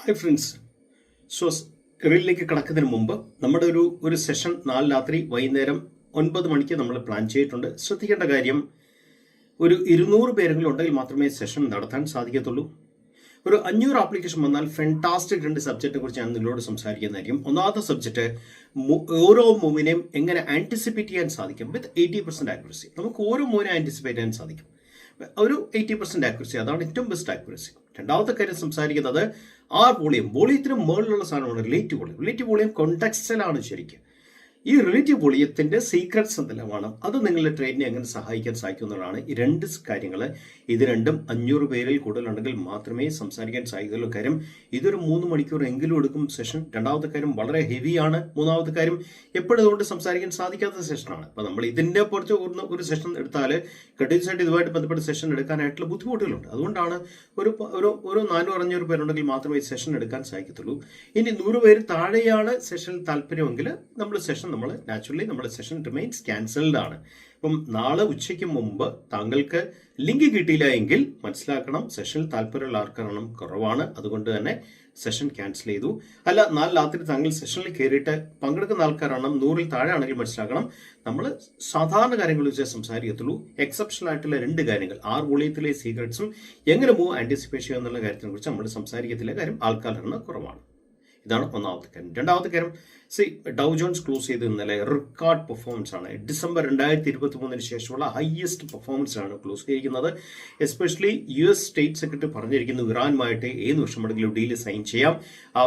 Hi friends. So റീലിലേക്ക് കടക്കുന്നതിന് മുമ്പ് നമ്മുടെ ഒരു സെഷൻ 4 രാത്രി വൈകുന്നേരം 9 മണിക്ക് നമ്മൾ പ്ലാൻ ചെയ്തിട്ടുണ്ട്. ശ്രദ്ധിക്കേണ്ട കാര്യം, ഒരു 200 പേരെങ്കിലും ഉണ്ടെങ്കിൽ മാത്രമേ സെഷൻ നടത്താൻ സാധിക്കത്തുള്ളൂ. ഒരു 500 ആപ്ലിക്കേഷൻ വന്നാൽ ഫെൻറ്റാസ്റ്റിക് 2 സബ്ജക്റ്റിനെ കുറിച്ച് ഞാൻ നിങ്ങളോട് സംസാരിക്കുന്നതായിരിക്കും. ഒന്നാമത്തെ സബ്ജക്റ്റ്, ഓരോ മൂവിനെയും എങ്ങനെ ആൻറ്റിസിപ്പേറ്റ് ചെയ്യാൻ സാധിക്കും വിത്ത് 80% ആക്യുറസി. നമുക്ക് ഓരോ മൂവിനെ ആൻറ്റിസിപ്പേറ്റ് ചെയ്യാൻ സാധിക്കും, ഒരു 80% ആക്യുറസി. അതാണ് ഏറ്റവും ബെസ്റ്റ് ആക്യുറസി. രണ്ടാമത്തെ കാര്യം സംസാരിക്കുന്നത് വോളിയത്തിന് മുകളിലുള്ള സാധനമാണ് റിലേറ്റീവ് വോളിയം കോണ്ടെക്സ്റ്റലാണ് ശരിക്കും. ഈ റിലേറ്റീവ് വോളിയത്തിന്റെ സീക്രട്സ് എന്തെല്ലാമാണ്, അത് നിങ്ങളുടെ ട്രെയിനിനെ എങ്ങനെ സഹായിക്കാൻ സാധിക്കുന്നതാണ് ഈ 2 കാര്യങ്ങൾ. ഇത് രണ്ടും 500 പേരിൽ കൂടുതലുണ്ടെങ്കിൽ മാത്രമേ സംസാരിക്കാൻ സാധിക്കുള്ളൂ. കാര്യം ഇതൊരു 3 മണിക്കൂർ എങ്കിലും എടുക്കും സെഷൻ. രണ്ടാമത്തെ കാര്യം വളരെ ഹെവിയാണ്. മൂന്നാമത്തെ കാര്യം എപ്പോഴും അതുകൊണ്ട് സംസാരിക്കാൻ സാധിക്കാത്ത സെഷനാണ്. അപ്പോൾ നമ്മൾ ഇതിൻ്റെ പുറത്ത് ഒരു സെഷൻ എടുത്താൽ കണ്ടിന്യൂസ് ആയിട്ട് ഇതുമായിട്ട് ബന്ധപ്പെട്ട സെഷൻ എടുക്കാനായിട്ടുള്ള ബുദ്ധിമുട്ടുകളുണ്ട്. അതുകൊണ്ടാണ് ഒരു 400-500 പേരുണ്ടെങ്കിൽ മാത്രമേ ഈ സെഷൻ എടുക്കാൻ സാധിക്കത്തുള്ളൂ. ഇനി 100 പേര് താഴെയാണ് സെഷനിൽ താല്പര്യമെങ്കിൽ നമ്മുടെ സെഷൻ റിമൈൻസ് ക്യാൻസൽഡ് ആണ്. അപ്പം നാളെ ഉച്ചയ്ക്ക് മുമ്പ് താങ്കൾക്ക് ലിങ്ക് കിട്ടിയില്ല എങ്കിൽ മനസ്സിലാക്കണം, സെഷനിൽ താല്പര്യമുള്ള ആൾക്കാരണം കുറവാണ്. അതുകൊണ്ട് തന്നെ സെഷൻ ക്യാൻസൽ ചെയ്തു. അല്ല, 4 രാത്രി താങ്കൾ സെഷനിൽ കയറിയിട്ട് പങ്കെടുക്കുന്ന ആൾക്കാരാണ് 100-ൽ താഴെ ആണെങ്കിൽ മനസ്സിലാക്കണം, നമ്മൾ സാധാരണ കാര്യങ്ങൾ വെച്ചേ സംസാരിക്കത്തുള്ളൂ. എക്സെപ്ഷണൽ ആയിട്ടുള്ള 2 കാര്യങ്ങൾ, 6 വോളിയത്തിലെ സീക്രട്സും എങ്ങനെ മൂവ് ആൻറ്റിസിപ്പേറ്റ് ചെയ്യുക എന്നുള്ള കാര്യത്തിനെ കുറിച്ച് നമ്മൾ സംസാരിക്കത്തില്ല. കാര്യം ആൾക്കാരുടെ കുറവാണ്. ഇതാണ് ഒന്നാമത്തെ കാര്യം. രണ്ടാമത്തെ കാര്യം, ഡൗ ജോൺസ് ക്ലോസ് ചെയ്ത് ഇന്നലെ റെക്കോർഡ് പെർഫോമൻസ് ആണ്. ഡിസംബർ 2023 ശേഷമുള്ള ഹയസ്റ്റ് പെർഫോമൻസ് ആണ് ക്ലോസ് ചെയ്തിരിക്കുന്നത്. എസ്പെഷ്യലി US സ്റ്റേറ്റ് സെക്രട്ടറി പറഞ്ഞിരിക്കുന്നു, ഇറാനുമായിട്ട് ഏത് വർഷമെങ്കിലും ഡീല് സൈൻ ചെയ്യാം. ആ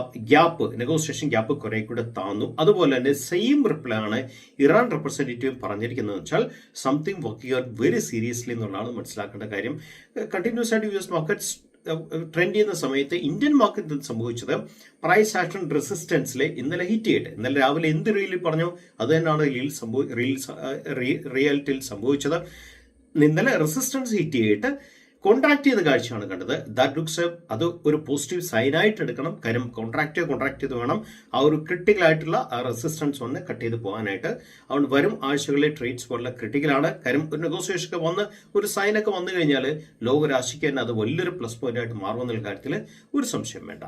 നെഗോസിയേഷൻ ഗ്യാപ്പ് കുറെ കൂടെ താന്നു. അതുപോലെ തന്നെ സെയിം റിപ്ലൈ ആണ് ഇറാൻ റെപ്രസെന്റേറ്റീവ് പറഞ്ഞിരിക്കുന്നത് വെച്ചാൽ something working out very seriously എന്നുള്ളതാണ് മനസ്സിലാക്കേണ്ട കാര്യം. കണ്ടിന്യൂസ് ആയിട്ട് US മാർക്കറ്റ്സ് ട്രെൻഡ് ചെയ്യുന്ന സമയത്ത് ഇന്ത്യൻ മാർക്കറ്റിൽ സംഭവിച്ചത് പ്രൈസ് ആക്ഷൻ റെസിസ്റ്റൻസിൽ ഇന്നലെ ഹിറ്റ് ചെയ്തിട്ട്, ഇന്നലെ രാവിലെ എന്ത് റീലിൽ പറഞ്ഞു അത് തന്നെയാണ് റിയാലിറ്റിയിൽ സംഭവിച്ചത്. ഇന്നലെ റെസിസ്റ്റൻസ് ഹിറ്റ് ചെയ്തിട്ട് കോൺട്രാക്ട് ചെയ്ത കാഴ്ചയാണ് കണ്ടത്. ദാറ്റ് ലുക്സ് അത് ഒരു പോസിറ്റീവ് സൈനായിട്ട് എടുക്കണം. കാര്യം കോൺട്രാക്ട് ചെയ്ത് വേണം ആ ഒരു ക്രിട്ടിക്കൽ ആയിട്ടുള്ള ആ റെസിസ്റ്റൻസ് ഒന്ന് കട്ട് ചെയ്ത് പോകാനായിട്ട്. അതുകൊണ്ട് വരും ആഴ്ചകളിലെ ട്രേഡ്സ് പോലുള്ള ക്രിട്ടിക്കലാണ്. കാര്യം ഒരു നെഗോസിയേഷൻ ഒക്കെ വന്ന് ഒരു സൈനൊക്കെ വന്നു കഴിഞ്ഞാൽ ലോകരാശിക്ക് തന്നെ അത് വലിയൊരു പ്ലസ് പോയിന്റ് ആയിട്ട് മാറുമെന്നുള്ള കാര്യത്തിൽ ഒരു സംശയം വേണ്ട.